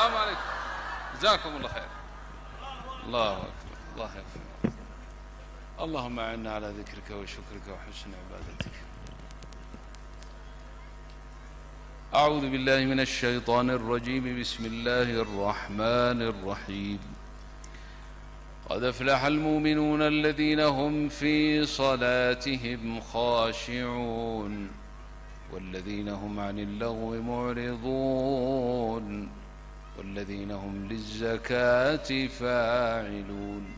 السلام عليكم. جزاكم الله خير. الله أكبر. الله يغفر. اللهم أعنا على ذكرك وشكرك وحسن عبادتك. أعوذ بالله من الشيطان الرجيم. بسم الله الرحمن الرحيم. قد أفلح المؤمنون الذين هم في صلاتهم خاشعون والذين هم عن اللغو معرضون والذين هم للزكاة فاعلون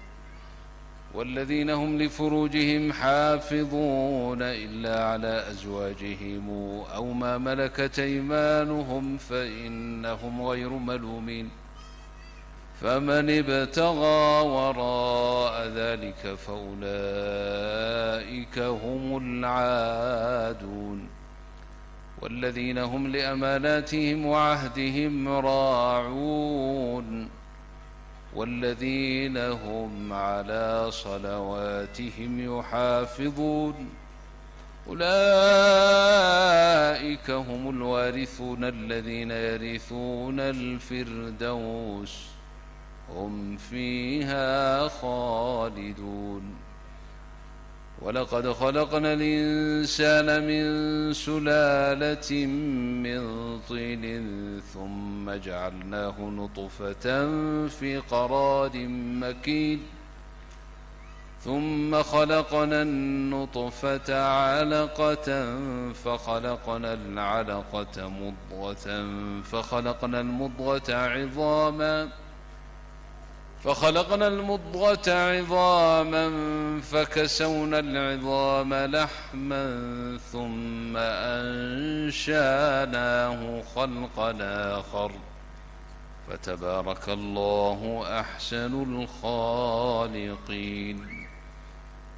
والذين هم لفروجهم حافظون إلا على أزواجهم أو ما ملكت أيمانهم فإنهم غير ملومين فمن ابتغى وراء ذلك فأولئك هم العادون والذين هم لأماناتهم وعهدهم راعون والذين هم على صلواتهم يحافظون أولئك هم الوارثون الذين يرثون الفردوس هم فيها خالدون ولقد خلقنا الإنسان من سلالة من طين ثم جعلناه نطفة في قرار مكين ثم خلقنا النطفة علقة فخلقنا العلقة مضغة فخلقنا المضغة عظاما فكسونا العظام لحما ثم أنشأناه خلقا آخر فتبارك الله أحسن الخالقين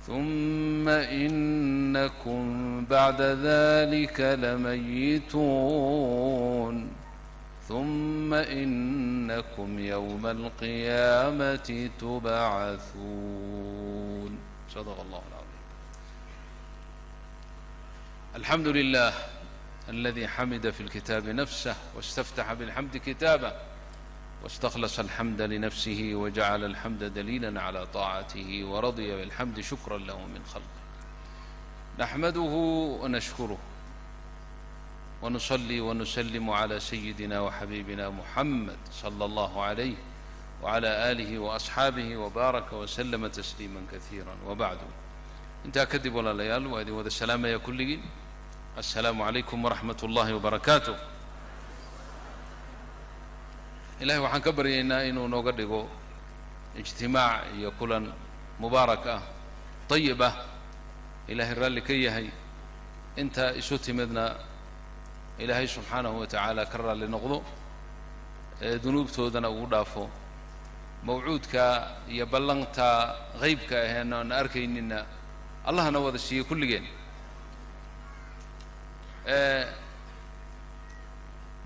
ثم إنكم بعد ذلك لميتون ثم إنكم يوم القيامة تبعثون. صدق الله العظيم. الحمد لله الذي حمد في الكتاب نفسه واستفتح بالحمد كتابه واستخلص الحمد لنفسه وجعل الحمد دليلا على طاعته ورضي بالحمد شكرا له من خلقه. نحمده ونشكره ونصلي ونسلم على سيدنا وحبيبنا محمد صلى الله عليه وعلى آله وأصحابه وبارك وسلم تسليما كثيرا وبعد. انت أكذب ولا ليال وهذه وذا السلام يا كل السلام عليكم ورحمة الله وبركاته. إلهي وحن كبرينا إنه نقدقوا اجتماع يكون مباركة طيبة إلهي الرالي كيهي انت إسوتي مدنا إلهي سبحانه وتعالى كرر لنقضو ذنوبتودنا ودافو موعودك يبلغت غيبك هنا أركيننا الله نوذ الشيء كل جين.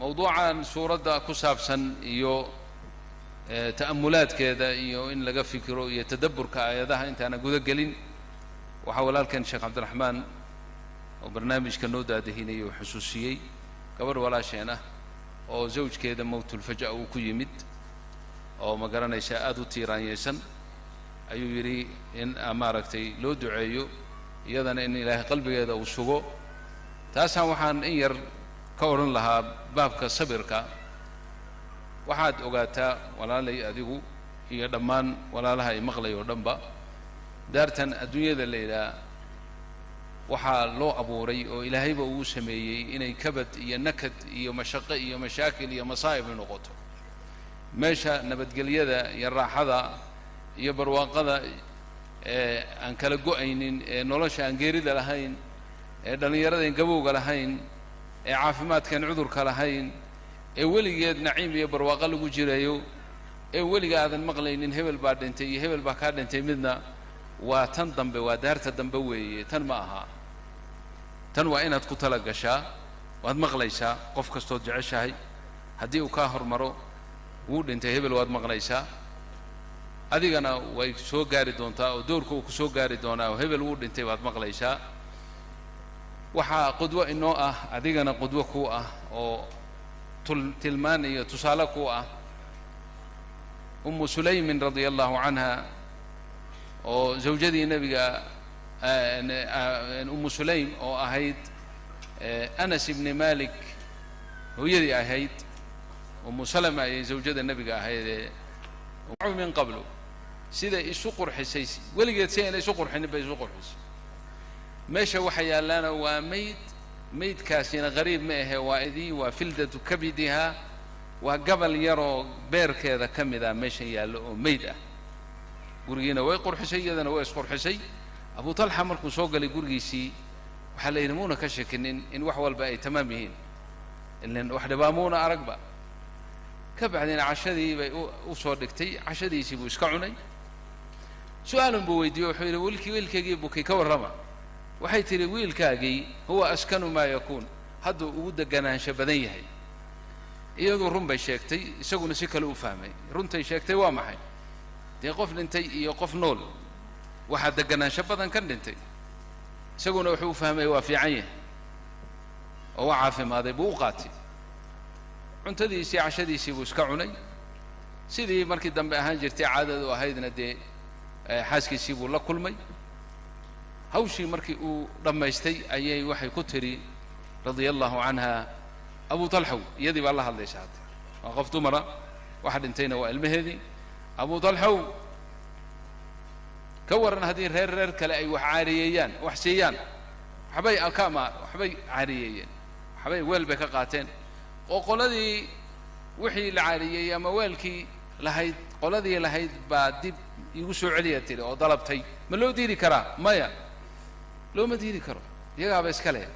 موضوعا سورة كسابسا يو تأملات كذا يو إن لقى فكره يتدبر كآياتها أنت أنا جود قلين وحاول كان الشيخ عبد الرحمن وبرنامج كنودا دهيني وحسوسيي قبر ولا شينا أو زوج كذا موت الفجأة وكيمد أو ما قرنا يشاء تيران يسن أيو يري إن أماركتي لو دعيو يدنا إن إله قلبي هذا وسوق تاسع وحان إير كورن لها بابك صبرك وحد أوقاتا ولا لي أديو هي دمان ولا لها مغلي ودمبا دارتن الدنيا الليلة waxaa loo abuuray oo ilaahayba uu sameeyay inay kabad iyo nakad iyo mashaqo iyo mashaakil iyo masaa'ib noqoto meesha nabadgelyada iyo raaxada iyo barwaaqada aan kala go'aynin nolosha aan geerida lahayn dhalinyarada gabowga lahayn caafimaadkan cudurka lahayn weligeed naciim iyo barwaaqo lagu jirayo weliga aadan maqlaynin hebel baa dhintay iyo hebel baa ka dhintay midna waa tan dambe waa daarta dambe weeye tan ma aha tan waa inaad ku tala gashaa waad maqlaysaa qof kastoo jeceshahay haddii uu ka hormaro wuu dhintay hebel waad maqlaysaa adigana way soo gaari doontaa oo doorka uu ku soo gaari doonaa oo hebel wuu dhintay waad maqlaysaa waxaa qudwo inoo ah adigana qudwo ku ah oo tilmaan iyo tusaale ku ah أم سليم رضي الله عنها وزوجتي النبي أم سليم أهيد أنس بن مالك ويدي أهيد أم سلمة زوجة النبي أهيد من قبله سيدا يسقر حسيسي ولقيت سيئا يسقر حنبا يسقر حسي ماشا وحيا لنا وميت كاسين غريب مائه وائدي وفلدة كبدها وقبل يرو بير كذا كم إذا ماشا يالو ميدة قرقينا ويقر حسي يدنا ويسقر حسي أبو طلحة مركو سوق لي قرقيسي وحلا ينمونا كشك إن وحول بأي تمامهين إن وحدة بامونا أرقبا كبعدين عشدي وصوركتي عشدي يسيبوا يسكعوني سؤال بويدي وحيل ويلكي جيبوكي كورما وحيتري ويلكاجي هو أسكن ما يكون هذا ود جنان شبذيه يدو رم بيشكتي يسوون سكلوا فهمي رنتي شكتي وامحي يقف لنتي يقف نول واحد جنان شبذن كان لنتي يسوون وحو فهمي وفي عيه ووعى ماذا بوقاتي cuntadiisii cashadiisii buu iska cunay sidii markii dambe ahaan jirtay caadadu ahaydna dee xaaskiisii buu la kulmay hawshii markii uu dhammaystay ayay waxay ku tiri radiyallahu anha Abu Talha iyadii baa la hadlaysaa waa qof dumara waxa dhintayna waa ilmaheedii Abu Talha ka waran hadii reer kale ay wax caariyayaan wax siiyaan waxbay alkaama waxbay caariyayeen waxbay weel bay ka qaateen وقولدي وحي العارية يا موالكي لهيد قولدي لهيد بعد يوسع عليا تري أو ضربتي ما لو ديري كرا مايا لو ما ديري كرا يجا بس كله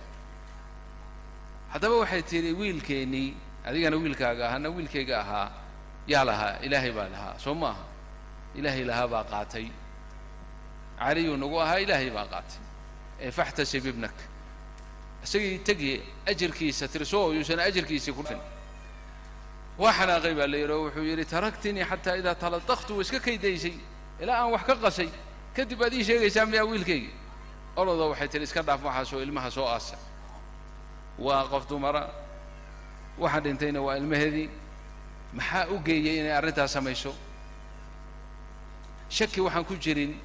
هذا هو واحد تري ويل كيني هذه أنا ويل كاجا أنا ويل كيجاها يا لها إلهي بالها سماها إلهي لها باقاتي عري ونقوها إلهي باقاتي فاحتسب ابنك سي تجي أجر كيسة ترسوه يوسن أجر كيسة كلفن وحنا غيب اللي يروح ويري تركتني حتى إذا تلطخت وسك كيدي شيء إلى أن وحقق شيء كتب هذه شيء يسمى أول كي الله ذو حيت الإسكان ضعف محاسو المها سو أسا وقفت مرة واحد انتين والمهدي محا أوجي أرنتها سميسو شكي وحن كجرين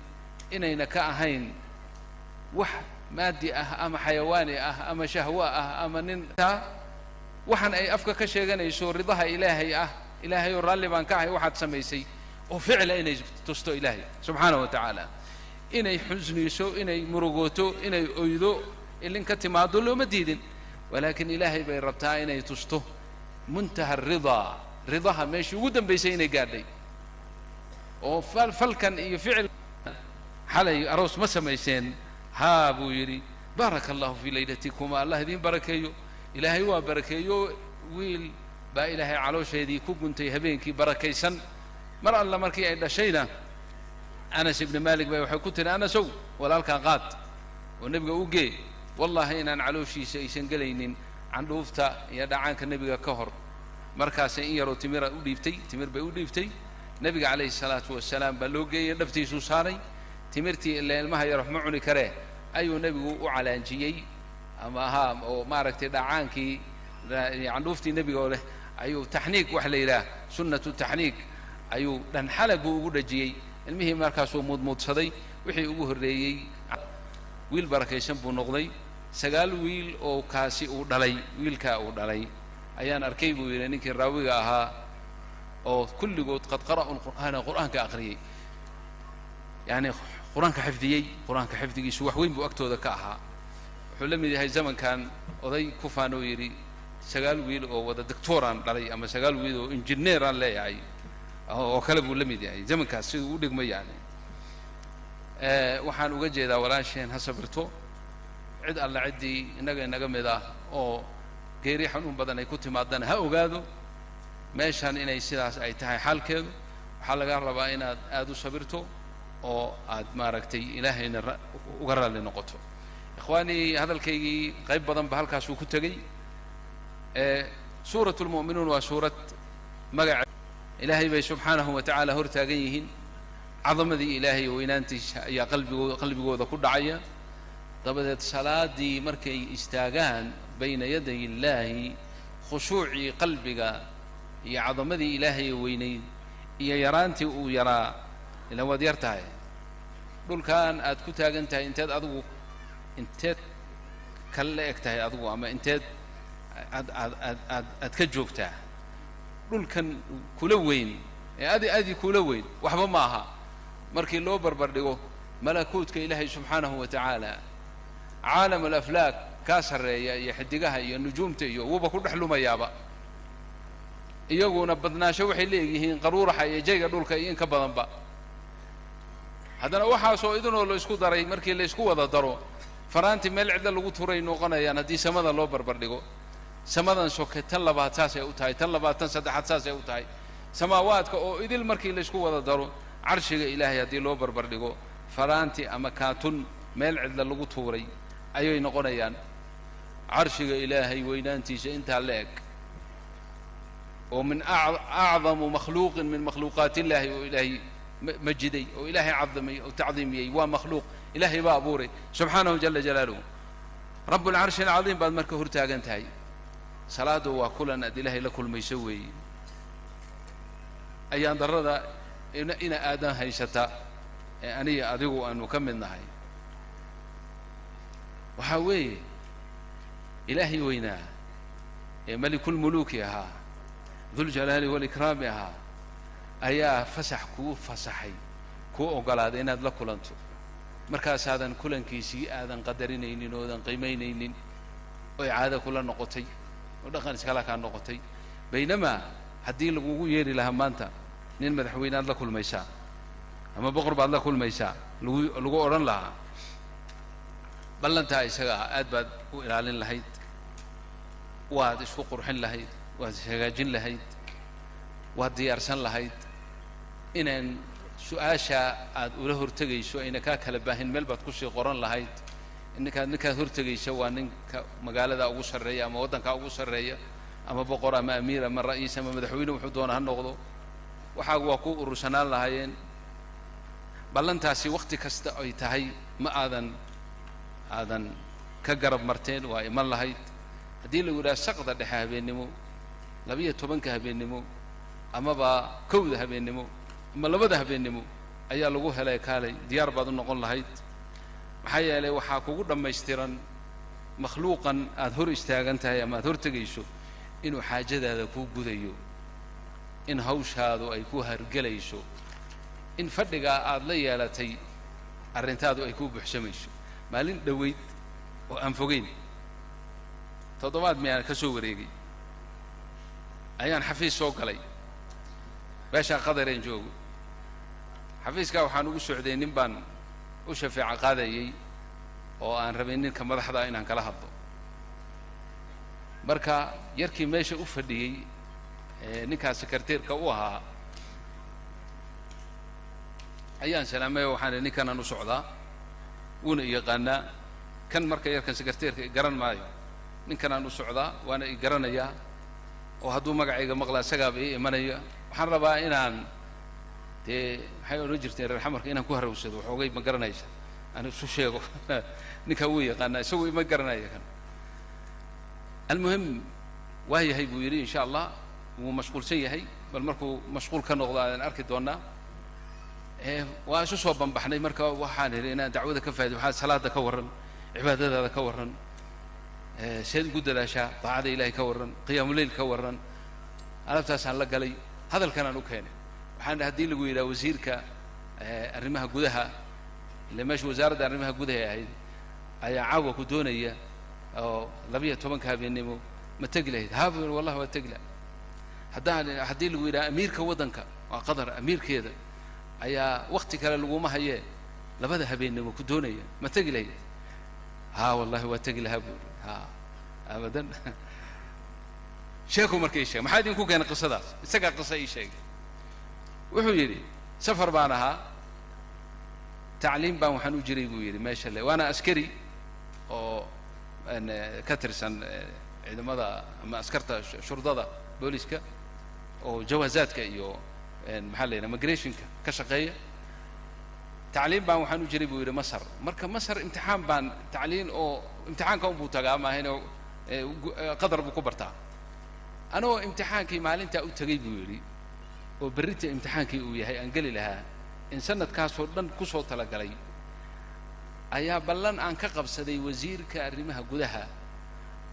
إننا كأهين وح مادي أما حيواني أما شهواء أما ننتا وحن أي أفكا كشيغان يسو رضاها إلهي إلهي يرالي بانكاهي واحد سميسي وفعل إني تستو إلهي سبحانه وتعالى إني حزن يسو إني مرغوتو إني أيدو اللي انكتما دولو مديد ولكن إلهي بيربتها إني تستو منتهى الرضا رضاها ماشي ودن بيسيني قادي وفالكن يفعل حالي أروس ما سميسين ها أبو يري بارك الله في ليلتكما الله دين بركيو إلهي وبركيو ويل با إلهي علو شيدي كوكنتي هبينكي بركيسن مرأة الله مركي عند شينا أنس بن مالك با وحي كنت أنا سو ولا كان قاد ونبقى أوجي والله إن علو شي سيسن قلينين عن دوفتا يدعانك النبي كهر مركز يرو تمير أوليفتي تمير بأوليفتي نبي عليه الصلاة والسلام بلوجي نفتي سوساري تمرتي اللي المها يروح معوني كره أيو نبي وعلانجيي أما ها وماركت دعانكي عندوفتي نبي قوله أيو تحنيك وحليلا سنة التحنيك أيو لن حلقوا ودجيي المهم مركزو مضمض صدي وحي أبوه الرئي ويل بركة سنبو نغضي سقال ويل أو كاسي أو دلي ويل كا أو دلي أيان أركيبو يلانيك الراوي أها أو كل قد قرأوا القرآن كأقريي يعني قرآن كحفظي قرآن كحفظي سوح وين بوقته ذكاها حلمي هاي زمن كان أضي كفانو يري سقال ويل أو وده دكتوران علي أما سقال ويل أو إنجنيران لا يعني أو كلب ولمي يعني زمن كان سيد ما يعني وحن وجه ذا ولا شيء حسبرته عد الله عدي نجا مذا أو غيري حنون بدنا يكتم مادنا هؤلاء ماشان إن يصير أي تهاي حال كذا حال قرب إن أدو صبرته أو أد ماركتي إلهي وقرر لنقطه إخواني هذا الكي غيب بدن بهالكاس وكتجي سورة المؤمنون وسورة مجع إلهي سبحانه وتعالى هرتاجيهن عظم ذي إلهي وينانتي يا قلبي وذا كل عيا طبعا صلاة دي مركي استاجان بين يدي الله خشوع قلبك يا عظم ذي إلهي وينين iyo yaraantii uu yaraa ila waad yar tahay dhulkan aad ku taagan tahay inteed kala la eg tahay adigu ama inteed aad ka joogtaa dhulkan kula weyn ee adi kula weyn waxba ma aha markii loo barbar dhigo malakuutka ilaahay subxaanahu wa tacaala caalam alaflaak kaa sarreeya iyo xidigaha iyo nujuumta iyo wuuba ku dhex lumayaaba iyaguna badnaasho waxay leeyihiin qaruuraxa iyo jayga dhulka iyo in ka badanba haddana waxaasoo idinoo la isku daray markii la isku wada daro faraantii meel cidla lagu turay noqonayaan haddii samada loo barbar dhigo samadan soke tan labaad saasay u tahay tan labaad tan saddexaad saasay u tahay samaawaadka oo idil markii la isku wada daro carshiga ilaahay haddii loo barbar dhigo faraantii ama kaatun meel cidla lagu tuuray ayay noqonayaan carshiga ilaahay weynaantiisa intaa la eg oo min acdamu makhluuqin min makhluuqaati illaahi oo ilaahay majiday oo ilaahay cadamay oo tacdiimiyey waa makhluuq ilaahay baa abuuray subxaanahu jala jalaaluhu rabu lcarshi alcadiim baad marka hortaagan tahay salaadu waa kulan aad ilaahay la kulmayso weeye ayaan darrada ina aadan haysata ee aniga adigu aanu ka mid nahay waxaa weeye ilaahay weynaa ee malikulmuluuki ahaa duljalaali walikraami ahaa ayaa fasax kuu fasaxay kuu oggolaaday inaad la kulanto markaasaadan kulankiisii aadan qadarinaynin oodan qiimaynaynin oy caado kula noqotay oo dhaqan iskala kaa noqotay baynamaa haddii lagugu yeeri lahaa maanta nin madaxweyne aad la kulmaysaa ama boqor baad la kulmaysaa lagu odhan lahaa ballantaa isaga ah aad baad u ilaalin lahayd waad isku qurxin lahayd waad ishagaajin lahayd waad diyaarsan lahayd inaan su-aasha aad ula hortegayso ayna kaa kala baahin meel baad kusii qoran lahayd ninkaad hortegaysa waa ninka magaalada ugu sarreeya ama waddankaa ugu sarreeya ama boqor ama amiir ama ra'iis ama madaxweyne wuxuu doona ha noqdo waxaagu waa ku urursanaan lahaayeen ballantaasi wakhti kasta ay tahay ma aadan ka garab marteen waa iman lahayd haddii lagu yidhaha saqda dhexe habeennimo 12 habeennimo amaba 1 habeennimo ama 2 habeennimo ayaa lagu helay kaalay diyaar baad u noqon lahayd maxaa yeelay waxaa kugu dhammaystiran makhluuqan aad hor istaagan tahay ama aad hor tegayso inuu xaajadaada kuu gudayo in hawshaadu ay ku hargelayso in fadhigaa aad la yeelatay arrintaadu ay kuu buuxsamayso maalin dhoweyd oo aan fogeyn 7 miyaan ka soo wareegay ayaan xafiis soo galay beesha qadareen joogo xafiiska waxaan ugu socday nin baan u shafeeca qaadayay oo aan rabay ninka madaxda inaan kala hadlo marka yarkii meesha u fadhiyey ninkaas sekreteerka u ahaa ayaan salaamay waxaan ninkan u socdaa wuuna yaqaanaa kan marka yarkan sekreteerka garan maayo ninkan aan u socdaa waana i garanayaa oo hadduu magacayga maqlaa isagaaba ii imanaya waxaan rabaa inaan dee maxay odhan jirteen reer xamarka inaan ku harawsado waxoogay ma garanaysa aan isu sheego ninkaa wuu yaqaanaa isagu ima garanaya kan almuhim waa yahay buu yidhi insha allah wuu mashquulsan yahay bal markuu mashquul ka noqdo aan arki doonaa waa isu soo banbaxnay marka waxaan idhi inaan dacwada ka faa'iido waxaad salaada ka warran cibaadadaada ka warran seed ugu dadaashaa daacada ilaahay ka warran qiyaamuleyl ka warran alabtaasaan la galay hadalkanaan u keenay waxaan haddii lagu yidhaha wasiirka arrimaha gudaha ile meesha wasaaradda arrimaha gudaha ay ahayd ayaa caawa ku doonaya oo 12 habeennimo ma tegi lahayd haabeen wallahi waa tegi lahayd haddii lagu yidhaha amiirka waddanka waa qadar amiirkeeda ayaa wakti kale laguma hayee 2 habeennimo ku doonaya ma tegi lahayd ها والله واتقي لها ها ابدا شيخو markay sheeg maxaa idin ku keenay qisadaas isaga qisa ii sheeg wuxuu yiri safar baan ahaa tacliim baan waxaan u jiray buu yiri meesha le waana askari oo ka tirsan ciidamada ama askarta shurdada booliska oo jawaazaadka iyo maxaa leeyahay immigrationka ka shaqeeya تعليم بان وحنو جري بو مصر مركا مصر امتحان بان تعليم او امتحان كون بو تاغا ما هنا قدر بو كبرتا انا امتحان كي مالنتا او تغي بو يري وبريت امتحانك وياهي أنقلي لها إن سنة كاسور دن كسو تلقلي أيا بلان أن كقبسدي وزير كأرمها جودها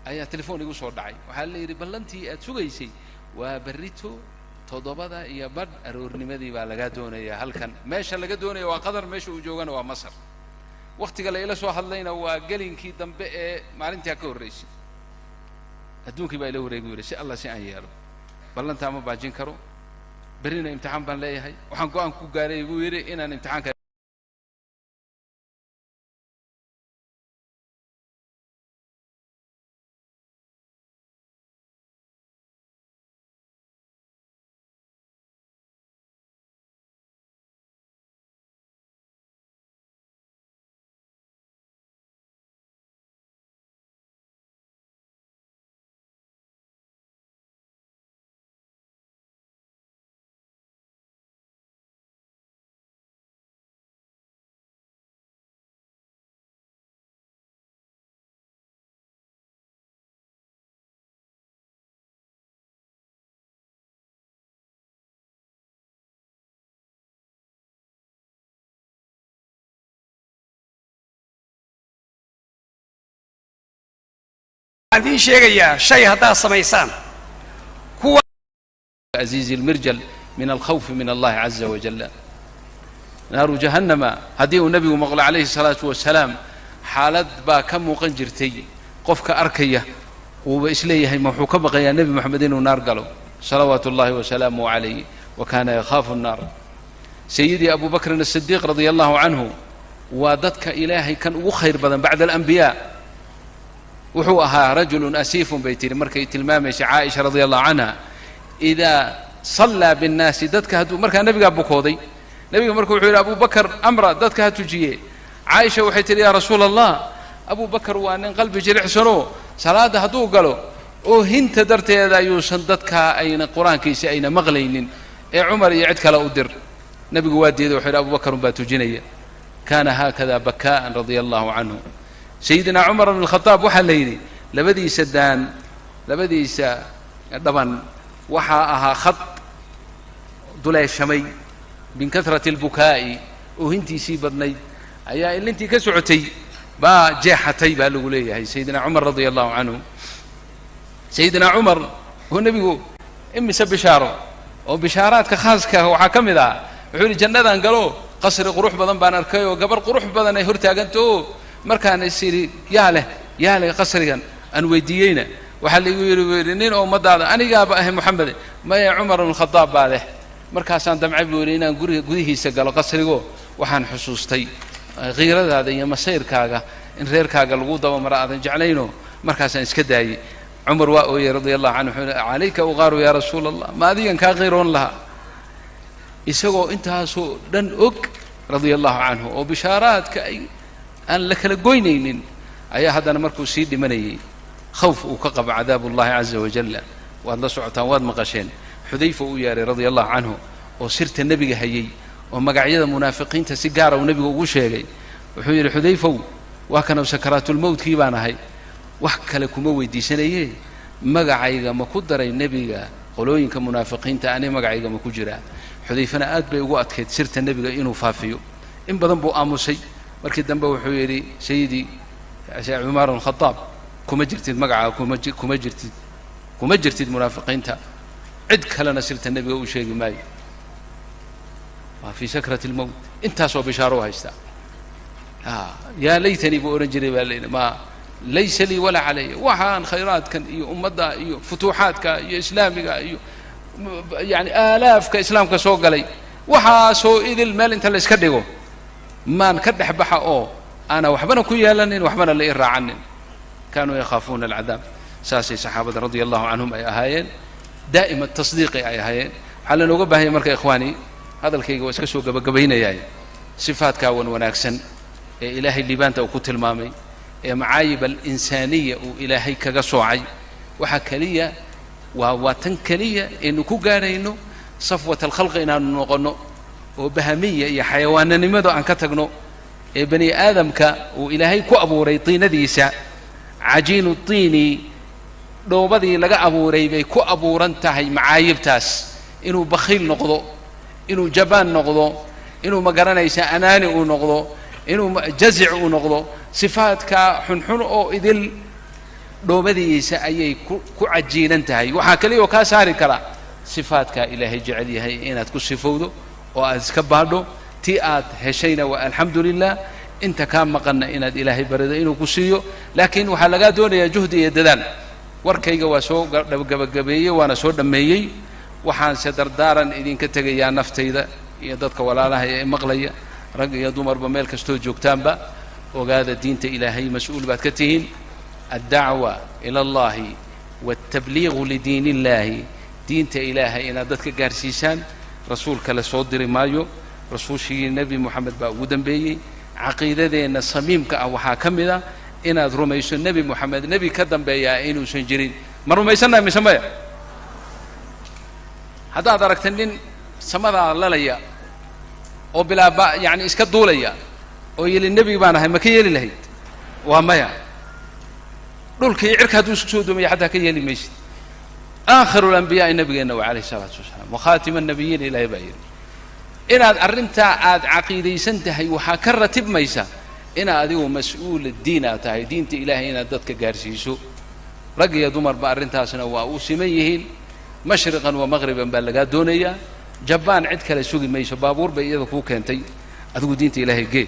أيا تليفون يقول صور دعي وحال يري بلانتي أتسوقيسي وبريتو تضبطا يا بر أرورني مدي بالجادون يا هل كان ماشى الجادون يا وقدر ماشى وجوجنا ومصر وقت قال إلى سو حلينا وقالين كي دم بقى معلنتي أكور ريش أدونك بقى لو ريجوري شاء الله سيعيارو بلانتا ما باجين كرو برينا امتحان بان ليه هاي وحنقول أنكو قاري يقولي إن الامتحان عندي شيء هذا سميسان هو عزيز المرجل من الخوف من الله عز وجل نار جهنم هديه النبي ومغلى عليه الصلاة والسلام حالد با كم وقنجرتي قفك أركية وإسليه موحوك بقى النبي محمدين ونار قالوا صلوات الله وسلامه عليه وكان يخاف النار سيدي أبو بكر الصديق رضي الله عنه وضدك إلهي كان خير بدن بعد الأنبياء وحوها رجل أسيف بيتي مركي تلمامش عائشة رضي الله عنها إذا صلى بالناس دتك هدو مركا نبي أبو كوضي نبي مركو وحول أبو بكر أمر دتك هتجيه عائشة وحيتي يا رسول الله أبو بكر وأن قلبي جرح سنو صلاة هدو قالوا هنت درت يا يوسن دتك أين قرآن كيسي أين مغلين عمر يعدك لا أدر نبي وادي وحول أبو بكر باتجيني كان هكذا بكاء رضي الله عنه سيدنا عمر بن الخطاب وحليني لبدي سدان لبدي طبعا وحاها خط دولي الشمي من كثرة البكاء وهنتي سيبرني أيا اللي انتي كسعتي با جاحتي بالغولية هي سيدنا عمر رضي الله عنه سيدنا عمر هو النبي إمي سبشاره وبشارات كخاص وحاكم ذا وحولي جنة قالوا قصر قروح بدن بان أركي وقبر قروح بدن يهرتي أقنتو مركان يصير يا له قصريا أن ويدينا وحل يقولين أو مضى أنا جاب أهل محمد ما يا عمر بن الخطاب بعده مركان دمع بيقولين قريه سجل قصريه وحن حسوستي غير هذا يا مسير كاجا إن غير كاجا الوضع ومرأة جعلينه مركان إسكداي عمر وأوي رضي الله عنه عليك أغار يا رسول الله ما ذي كان غيرون لها يسووا انتهى سوء دن أك رضي الله عنه وبشارات كأي أن لك لقوينين أي هذا أنا مركو سيدي مني خوف وكقب عذاب الله عز وجل والله سعتان واد مقاشين حذيفة وياري رضي الله عنه وسرت النبي هيي ومقعيد المنافقين تسيقارة ونبي وشيغي وحير حذيفة وكانوا سكرات الموت كيبانا هاي وحكى لكم ويدي سنيه مقعيد ما قدر النبي قولوين كمنافقين تاني مقعيد ما كجرا حذيفنا آد بيقوات كيد سرت النبي إنه فافيو إن بدن بو آموسي markii dambe wuxuu yiri sayidi Umar ibn Khattab kuma jirtid magaca kuma jirtid munaafiqiinta cid kalena sirta nabiga uu sheegi maayo wa fi sakrati al-maut inta soo bishaaro haysta ya laytani bu oran jiray baa ma laysa li wala alayya waxaan khayraadkan iyo ummadda iyo futuuhaadka iyo islaamiga iyo yani alaafka islaamka soo galay waxa soo idil meel inta la iska dhigo ما نكدح بحا أو أنا وحبنا كيالن وحبنا اللي يراعن كانوا يخافون العذاب ساسي صحابة رضي الله عنهم أي أهاين دائما التصديق أي أهاين حالا نوقبها هي مركة إخواني هذا الكي واسكسو قبقبينا ياي صفات كاون وناكسن إلهي اللي بانت وكت المامي معايب الإنسانية وإلهي كقصوعي وحكالية وتنكلية إنه كقارينه صفوة الخلق إنه نغنو وبهمية يا حيوان نمدو أن كتغنو بني آدم وإلهي كو أبو ريطين ديسا عجين الطيني لو بدي لقى أبو ريبي كو أبو رنتهي معايب تاس inuu bakhiil noqdo inuu jabaan noqdo inuu magaranaysa anaani uu noqdo inuu jazic uu noqdo sifaadka xunxun oo idil dhoobadiisa ayay ku cajiinan tahay waxaa kaliya oo kaa saari kara sifaadka ilaahay jecel yahay inaad ku sifowdo oo aad iska baadho tii aad heshayna waa alxamdulilah inta kaa maqanna inaad ilaahay barido inuu ku siiyo laakiin waxaa lagaa doonayaa juhdi iyo dadaal warkayga waa soo gabagabeeyey waana soo dhammeeyey waxaanse dardaaran idinka tegayaa naftayda iyo dadka walaalaha ee maqlaya rag iyo dumarba meel kastoo joogtaanba ogaada diinta ilaahay mas-uul baad ka tihiin addacwa ila allahi waatabliigu lidiin illahi diinta ilaahay inaad dadka gaarsiisaan rasuulka la soo diri maayo rasuushii nebi moxamed baa ugu dambeeyey caqiidadeenna samiimka ah waxaa ka mid a inaad rumayso nebi moxamed nebi ka dambeeyaa inuusan jirin ma rumaysannahay mise maya haddaad aragta nin samadaa lalaya oo bilaaba yani iska duulaya oo yeli nebi baan ahay ma ka yeeli lahayd waa maya dhulka iyo cirka hadduu isku soo duumaya xataa ka yeeli maysid aakhiru alambiyaai nabigeenna waa calayhi salaatu wasalaam wakhaatima annabiyiin ilaahay baa yidhi inaad arrintaa aad caqiidaysan tahay waxaa ka ratibmaysa inaad adigu mas-uul diin aad tahay diinta ilaahay inaad dadka gaarsiiso rag iyo dumarba arrintaasna waa u siman yihiin mashriqan wa maqriban baa lagaa doonayaa jabaan cid kale sugi mayso baabuur bay iyada kuu keentay adigu diinta ilaahay gee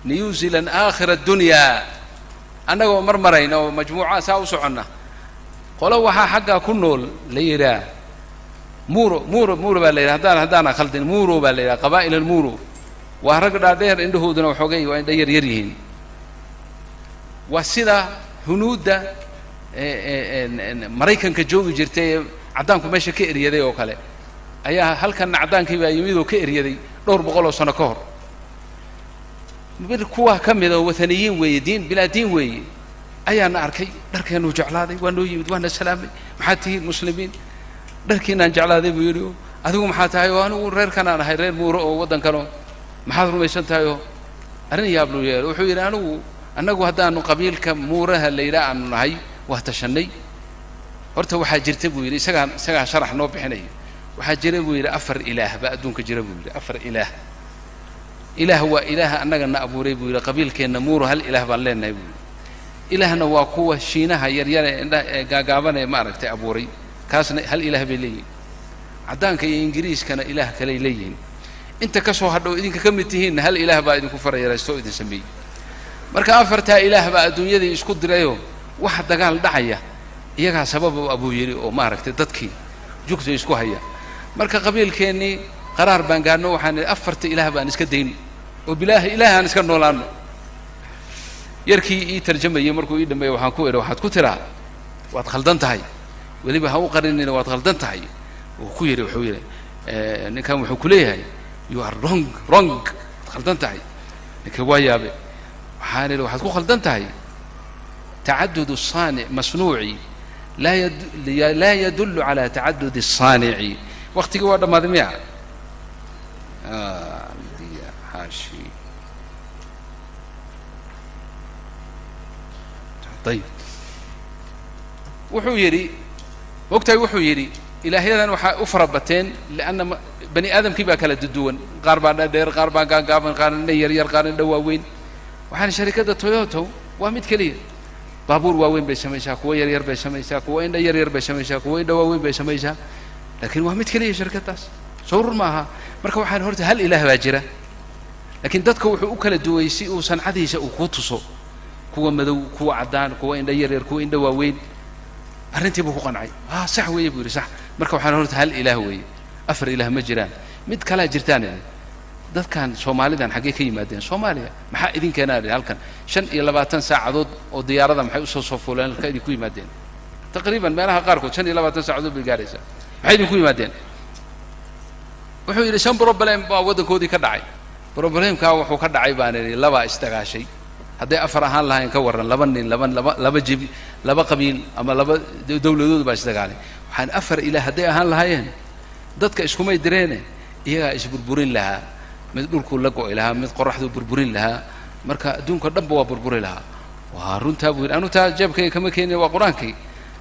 new zealand aakhira dunyaa annagoo marmarayna oo majmuuca saa u soconna qolo waxaa xaggaa ku nool la yidhaah muuro baa la yidhaha haddaana khaldin muuro baa la yidhaha qabaa'il almuuro waa rag dhaadheer indhahooduna waxoogay waa indha yar yihiin waa sida hunuudda maraykanka joogi jirtay ee caddaanku meesha ka eryaday oo kale ayaa halkanna caddaankii baa yimid oo ka eryaday dhowr boqol oo sano ka hor bir kuwa ka mid oo wataniyiin weeye diin bilaa diin weeye ayaana arkay dharkeennuu jeclaaday waa noo yimid waana salaamay maxaad tihiin muslimiin dharkiinaan jeclaaday buu yidhi adigu maxaa tahay oo anigu reerkanaan ahay reer muuro oo waddankanoo maxaad rumaysan tahay oo arrin yaabluu yeelo wuxuu yidhi annagu haddaanu qabiilka muuraha layidhaa aanu nahay waa tashannay horta waxaa jirta buu yidhi isagaa sharax noo bixinaya waxaa jira buu yidhi 4 ilaah baa adduunka jira buu yidhi 4 ilaah waa ilaaha annagana abuuray buu yidhi qabiilkeenna muuro hal ilaah baan leenahay buu yidhi ilaahna waa kuwa shiinaha yaryar ee gaagaaban ee maaragtay abuuray kaasna hal ilaah bay leeyihin caddaanka iyo ingiriiskana ilaah kaley leeyihiin inta ka soo hadhow idinka ka mid tihiinna hal ilaah baa idinku farayaraysto oo idin sameeyey marka 4taa ilaah baa adduunyadii isku dirayoo waxa dagaal dhacaya iyagaa sabab abuu yidhi oo maaragtay dadkii jugta isku haya marka qabiilkeennii qaraar baan gaarno waxaan idhi 4 ilaah baan iska dayno oo ilaahaan iska noolaano yarkii ii tarjamayey markuu ii dhameeyey waxaan ku idhi waxaad ku tiraa waad khaldan tahay weliba ha u qarinina waad khaldan tahay wuxuu yidhi ninkan wuxuu ku leeyahay you are wrong waad khaldan tahay ninka waa yaabe waxaan idhi waxaad ku khaldan tahay تعدد الصانع مصنوعي لا يدل على تعدد الصانع وقت قوة ما ذميع حاشي طيب وحويري وقتها وحويري إلى هذا أفربتين لأن بني آدم كيف أكل الدون قاربان دير قاربان قابن قارن ير قارن دواوين وحن شركة تويوتا وامد كليه baabuur waaweyn bay samaysaa kuwa yaryar bay samaysaa kuwa indha yaryar bay samaysaa kuwa indha waaweyn bay samaysaa laakiin waa mid keliya shirkadaas sawir maaha marka waxaan horta hal ilaah baa jira laakiin dadka wuxuu u kala duway si uu sancadiisa uu ku tuso kuwa madow kuwa caddaan kuwa indha yaryar kuwa indha waaweyn arrintii buu ku qancay sax weeye buu yidhi sax marka waxaan horta hal ilaah weeye 4 ilaah ma jiraan mid kalaa jirtaan dadkan Soomaalidan xagee ka yimaadeen Soomaaliya maxaa idin keenay halkan 25 saacadood oo diyaarada maxay u soo fuuleen halka idin ku yimaadeen taqriiban meelaha qaarkood 25 saacadood bay gaaraysaa maxay idin ku yimaadeen wuxuu yidhi shan problem baa waddankoodii ka dhacay problemka wuxuu ka dhacay baan idhi laba istagaashay hadday 4 ahaan lahayn ka waran laba nin laba jibi laba qabiil ama laba dawladood baa istagaalay waxaan 4 ilaah hadday ahaan lahaayeen dadka iskumay direene iyagaa isburburin lahaa mid dhulku la go'ay lahaa mid qoraxdu burburin lahaa marka adduunka dhanba waa burburi lahaa waa runtaa buu yidhi anu taa jeebkayga kama keenin waa qur-aankii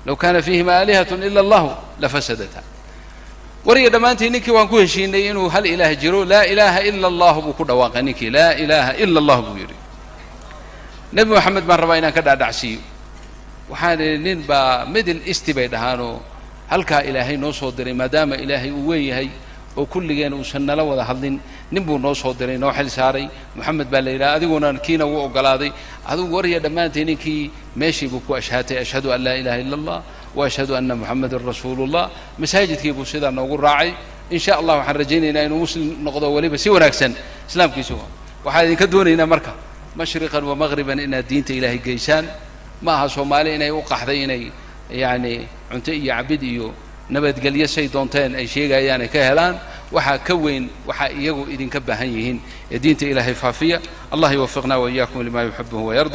law kaana fiihima aalihatun ila allahu lafasadata wariga dhamaantii ninkii waan ku heshiinay inuu hal ilaah jiro laa ilaaha illa allah buu ku dhawaaqay ninkii laa ilaaha illa allah buu yidhi nabi maxamed baan rabaa inaan ka dhaadhacsiiyo waxaan nin baa middle east bay dhahaanoo halkaa ilaahay noo soo diray maadaama ilaahay uu weyn yahay oo kulligeen uusan nala wada hadlin nin buu noo soo diray noo xil saaray maxamed baa la yidhaha adiguna kiina wuu ogolaaday adigu wariya dhammaantii ninkii meeshii buu ku ashhaatay ashhadu an laa ilaaha illa allah وأشهد أن محمد رسول الله مساجد كيبو سيدا نقول راعي إن شاء الله وحن رجينا إنه مسلم نقضى ولي بس ونكسن إسلام كيسوها وحاذين كدون إنا مركة مشرقا ومغربا إن الدين إلهي جيسان ما هالصومالي إنا يوقع ذينا يعني عنتي عبديو نبت قال يسي دونتين أي شيء يعني كهلان وحا كوين وحا يجو إذن كبهنيهن الدين إلهي فافية الله يوفقنا وإياكم لما يحبه ويرضى